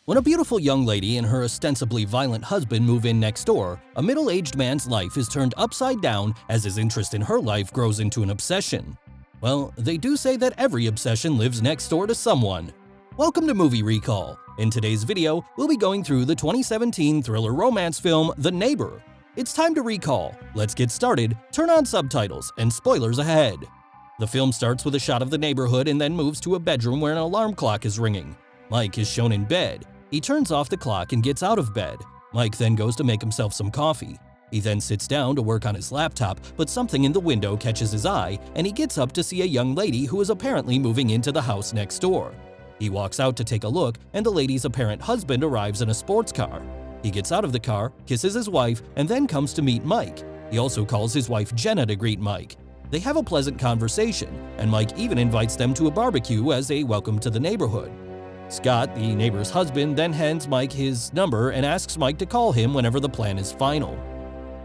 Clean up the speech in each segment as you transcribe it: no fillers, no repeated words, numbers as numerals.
When a beautiful young lady and her ostensibly violent husband move in next door, a middle-aged man's life is turned upside down as his interest in her life grows into an obsession. Well, they do say that every obsession lives next door to someone. Welcome to Movie Recall. In today's video, we'll be going through the 2017 thriller romance film The Neighbor. It's time to recall. Let's get started, turn on subtitles, and spoilers ahead. The film starts with a shot of the neighborhood and then moves to a bedroom where an alarm clock is ringing. Mike is shown in bed. He turns off the clock and gets out of bed. Mike then goes to make himself some coffee. He then sits down to work on his laptop, but something in the window catches his eye, and he gets up to see a young lady who is apparently moving into the house next door. He walks out to take a look, and the lady's apparent husband arrives in a sports car. He gets out of the car, kisses his wife, and then comes to meet Mike. He also calls his wife Jenna to greet Mike. They have a pleasant conversation, and Mike even invites them to a barbecue as a welcome to the neighborhood. Scott, the neighbor's husband, then hands Mike his number and asks Mike to call him whenever the plan is final.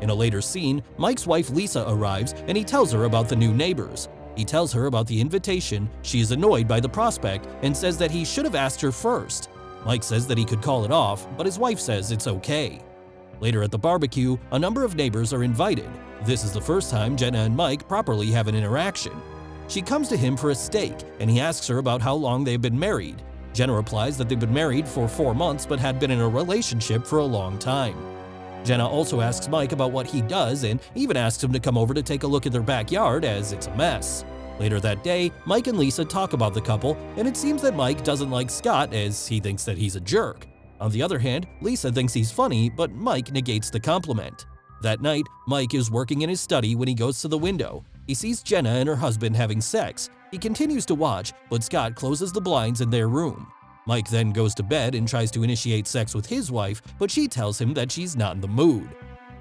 In a later scene, Mike's wife Lisa arrives and he tells her about the new neighbors. He tells her about the invitation, she is annoyed by the prospect, and says that he should have asked her first. Mike says that he could call it off, but his wife says it's okay. Later at the barbecue, a number of neighbors are invited. This is the first time Jenna and Mike properly have an interaction. She comes to him for a steak, and he asks her about how long they've been married. Jenna replies that they've been married for 4 months but had been in a relationship for a long time. Jenna also asks Mike about what he does and even asks him to come over to take a look at their backyard as it's a mess. Later that day, Mike and Lisa talk about the couple, and it seems that Mike doesn't like Scott as he thinks that he's a jerk. On the other hand, Lisa thinks he's funny, but Mike negates the compliment. That night, Mike is working in his study when he goes to the window. He sees Jenna and her husband having sex. He continues to watch, but Scott closes the blinds in their room. Mike then goes to bed and tries to initiate sex with his wife, but she tells him that she's not in the mood.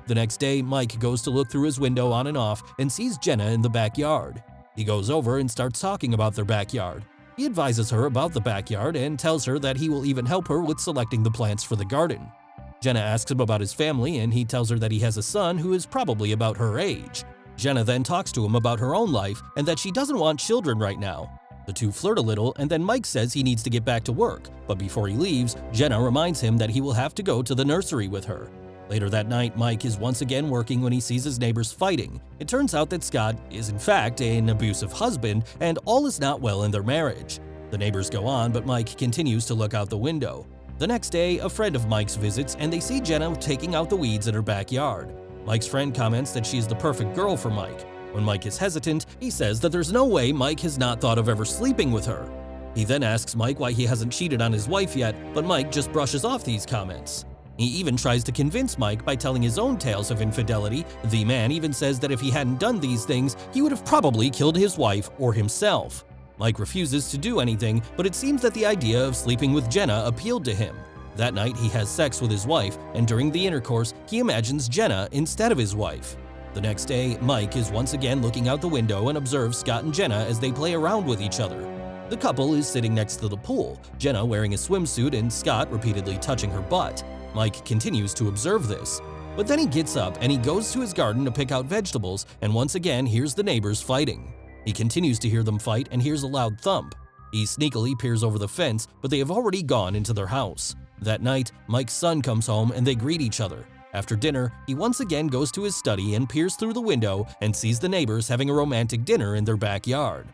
The next day, Mike goes to look through his window on and off and sees Jenna in the backyard. He goes over and starts talking about their backyard. He advises her about the backyard and tells her that he will even help her with selecting the plants for the garden. Jenna asks him about his family and he tells her that he has a son who is probably about her age. Jenna then talks to him about her own life and that she doesn't want children right now. The two flirt a little and then Mike says he needs to get back to work, but before he leaves, Jenna reminds him that he will have to go to the nursery with her. Later that night, Mike is once again working when he sees his neighbors fighting. It turns out that Scott is in fact an abusive husband and all is not well in their marriage. The neighbors go on, but Mike continues to look out the window. The next day, a friend of Mike's visits and they see Jenna taking out the weeds in her backyard. Mike's friend comments that she is the perfect girl for Mike. When Mike is hesitant, he says that there's no way Mike has not thought of ever sleeping with her. He then asks Mike why he hasn't cheated on his wife yet, but Mike just brushes off these comments. He even tries to convince Mike by telling his own tales of infidelity. The man even says that if he hadn't done these things, he would have probably killed his wife or himself. Mike refuses to do anything, but it seems that the idea of sleeping with Jenna appealed to him. That night, he has sex with his wife, and during the intercourse, he imagines Jenna instead of his wife. The next day, Mike is once again looking out the window and observes Scott and Jenna as they play around with each other. The couple is sitting next to the pool, Jenna wearing a swimsuit and Scott repeatedly touching her butt. Mike continues to observe this. But then he gets up and he goes to his garden to pick out vegetables and once again hears the neighbors fighting. He continues to hear them fight and hears a loud thump. He sneakily peers over the fence, but they have already gone into their house. That night, Mike's son comes home and they greet each other. After dinner, he once again goes to his study and peers through the window and sees the neighbors having a romantic dinner in their backyard.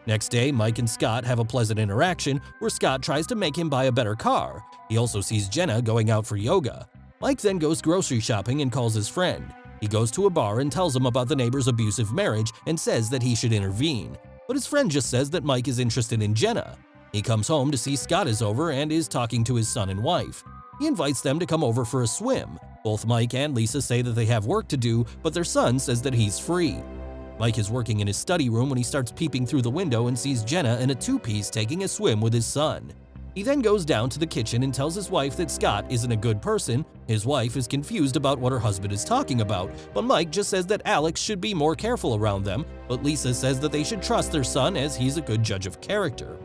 Next day, Mike and Scott have a pleasant interaction where Scott tries to make him buy a better car. He also sees Jenna going out for yoga. Mike then goes grocery shopping and calls his friend. He goes to a bar and tells him about the neighbor's abusive marriage and says that he should intervene. But his friend just says that Mike is interested in Jenna. He comes home to see Scott is over and is talking to his son and wife. He invites them to come over for a swim. Both Mike and Lisa say that they have work to do, but their son says that he's free. Mike is working in his study room when he starts peeping through the window and sees Jenna in a two-piece taking a swim with his son. He then goes down to the kitchen and tells his wife that Scott isn't a good person. His wife is confused about what her husband is talking about, but Mike just says that Alex should be more careful around them, but Lisa says that they should trust their son as he's a good judge of character.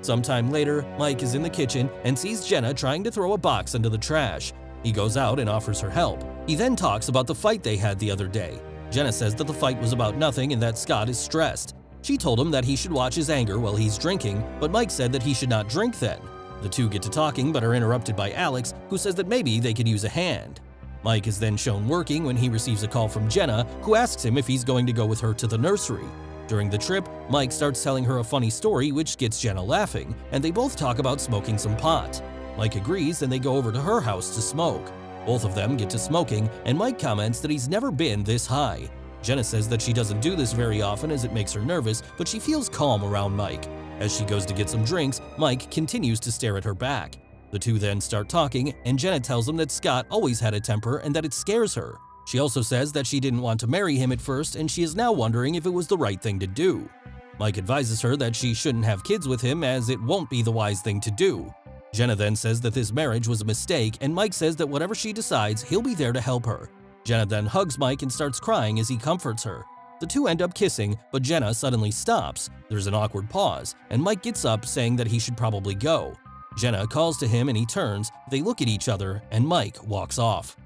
Sometime later, Mike is in the kitchen and sees Jenna trying to throw a box into the trash. He goes out and offers her help. He then talks about the fight they had the other day. Jenna says that the fight was about nothing and that Scott is stressed. She told him that he should watch his anger while he's drinking, but Mike said that he should not drink then. The two get to talking but are interrupted by Alex, who says that maybe they could use a hand. Mike is then shown working when he receives a call from Jenna, who asks him if he's going to go with her to the nursery. During the trip, Mike starts telling her a funny story which gets Jenna laughing, and they both talk about smoking some pot. Mike agrees and they go over to her house to smoke. Both of them get to smoking, and Mike comments that he's never been this high. Jenna says that she doesn't do this very often as it makes her nervous, but she feels calm around Mike. As she goes to get some drinks, Mike continues to stare at her back. The two then start talking, and Jenna tells him that Scott always had a temper and that it scares her. She also says that she didn't want to marry him at first, and she is now wondering if it was the right thing to do. Mike advises her that she shouldn't have kids with him as it won't be the wise thing to do. Jenna then says that this marriage was a mistake, and Mike says that whatever she decides, he'll be there to help her. Jenna then hugs Mike and starts crying as he comforts her. The two end up kissing, but Jenna suddenly stops. There's an awkward pause, and Mike gets up saying that he should probably go. Jenna calls to him and he turns, they look at each other, and Mike walks off.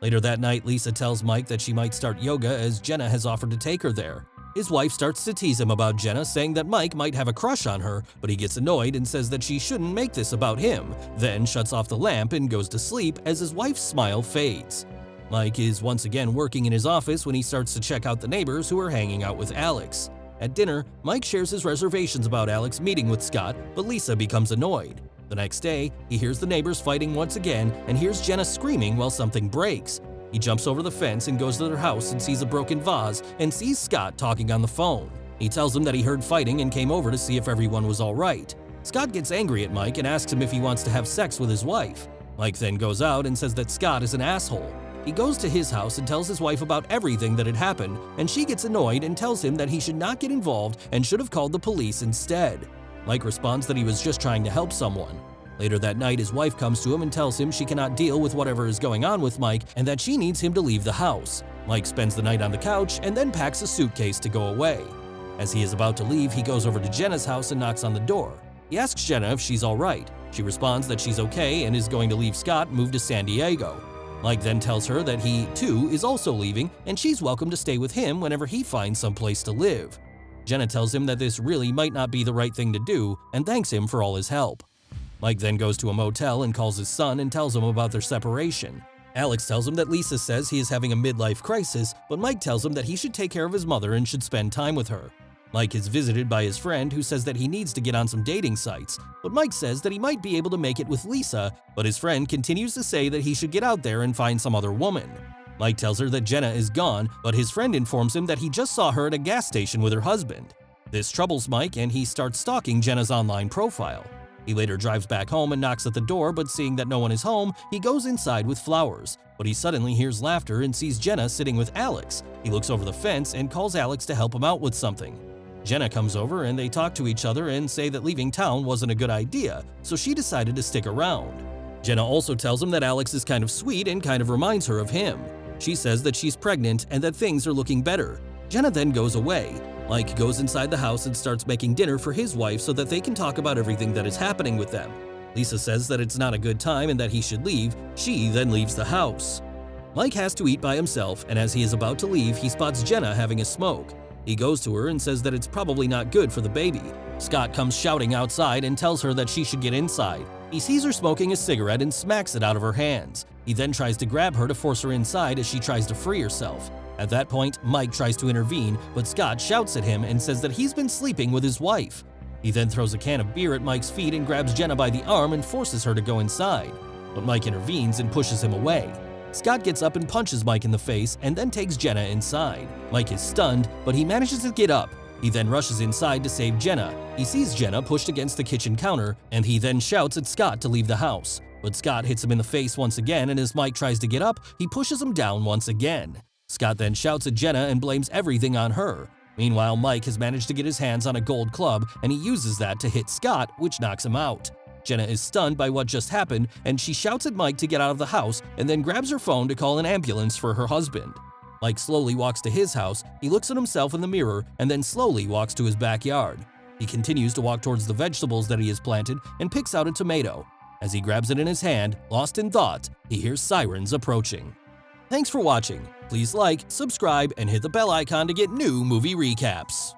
Later that night, Lisa tells Mike that she might start yoga as Jenna has offered to take her there. His wife starts to tease him about Jenna, saying that Mike might have a crush on her, but he gets annoyed and says that she shouldn't make this about him, then shuts off the lamp and goes to sleep as his wife's smile fades. Mike is once again working in his office when he starts to check out the neighbors who are hanging out with Alex. At dinner, Mike shares his reservations about Alex meeting with Scott, but Lisa becomes annoyed. The next day, he hears the neighbors fighting once again and hears Jenna screaming while something breaks. He jumps over the fence and goes to their house and sees a broken vase and sees Scott talking on the phone. He tells him that he heard fighting and came over to see if everyone was all right. Scott gets angry at Mike and asks him if he wants to have sex with his wife. Mike then goes out and says that Scott is an asshole. He goes to his house and tells his wife about everything that had happened, and she gets annoyed and tells him that he should not get involved and should have called the police instead. Mike responds that he was just trying to help someone. Later that night, his wife comes to him and tells him she cannot deal with whatever is going on with Mike and that she needs him to leave the house. Mike spends the night on the couch and then packs a suitcase to go away. As he is about to leave, he goes over to Jenna's house and knocks on the door. He asks Jenna if she's all right. She responds that she's okay and is going to leave Scott and move to San Diego. Mike then tells her that he, too, is also leaving and she's welcome to stay with him whenever he finds some place to live. Jenna tells him that this really might not be the right thing to do and thanks him for all his help. Mike then goes to a motel and calls his son and tells him about their separation. Alex tells him that Lisa says he is having a midlife crisis, but Mike tells him that he should take care of his mother and should spend time with her. Mike is visited by his friend who says that he needs to get on some dating sites, but Mike says that he might be able to make it with Lisa, but his friend continues to say that he should get out there and find some other woman. Mike tells her that Jenna is gone, but his friend informs him that he just saw her at a gas station with her husband. This troubles Mike and he starts stalking Jenna's online profile. He later drives back home and knocks at the door, but seeing that no one is home, he goes inside with flowers. But he suddenly hears laughter and sees Jenna sitting with Alex. He looks over the fence and calls Alex to help him out with something. Jenna comes over and they talk to each other and say that leaving town wasn't a good idea, so she decided to stick around. Jenna also tells him that Alex is kind of sweet and kind of reminds her of him. She says that she's pregnant and that things are looking better. Jenna then goes away. Mike goes inside the house and starts making dinner for his wife so that they can talk about everything that is happening with them. Lisa says that it's not a good time and that he should leave. She then leaves the house. Mike has to eat by himself, and as he is about to leave, he spots Jenna having a smoke. He goes to her and says that it's probably not good for the baby. Scott comes shouting outside and tells her that she should get inside. He sees her smoking a cigarette and smacks it out of her hands. He then tries to grab her to force her inside as she tries to free herself. At that point, Mike tries to intervene, but Scott shouts at him and says that he's been sleeping with his wife. He then throws a can of beer at Mike's feet and grabs Jenna by the arm and forces her to go inside. But Mike intervenes and pushes him away. Scott gets up and punches Mike in the face and then takes Jenna inside. Mike is stunned, but he manages to get up. He then rushes inside to save Jenna. He sees Jenna pushed against the kitchen counter, and he then shouts at Scott to leave the house. But Scott hits him in the face once again, and as Mike tries to get up, he pushes him down once again. Scott then shouts at Jenna and blames everything on her. Meanwhile, Mike has managed to get his hands on a gold club, and he uses that to hit Scott, which knocks him out. Jenna is stunned by what just happened, and she shouts at Mike to get out of the house and then grabs her phone to call an ambulance for her husband. Mike slowly walks to his house, he looks at himself in the mirror, and then slowly walks to his backyard. He continues to walk towards the vegetables that he has planted and picks out a tomato. As he grabs it in his hand, lost in thought, he hears sirens approaching. Thanks for watching. Please like, subscribe, and hit the bell icon to get new movie recaps.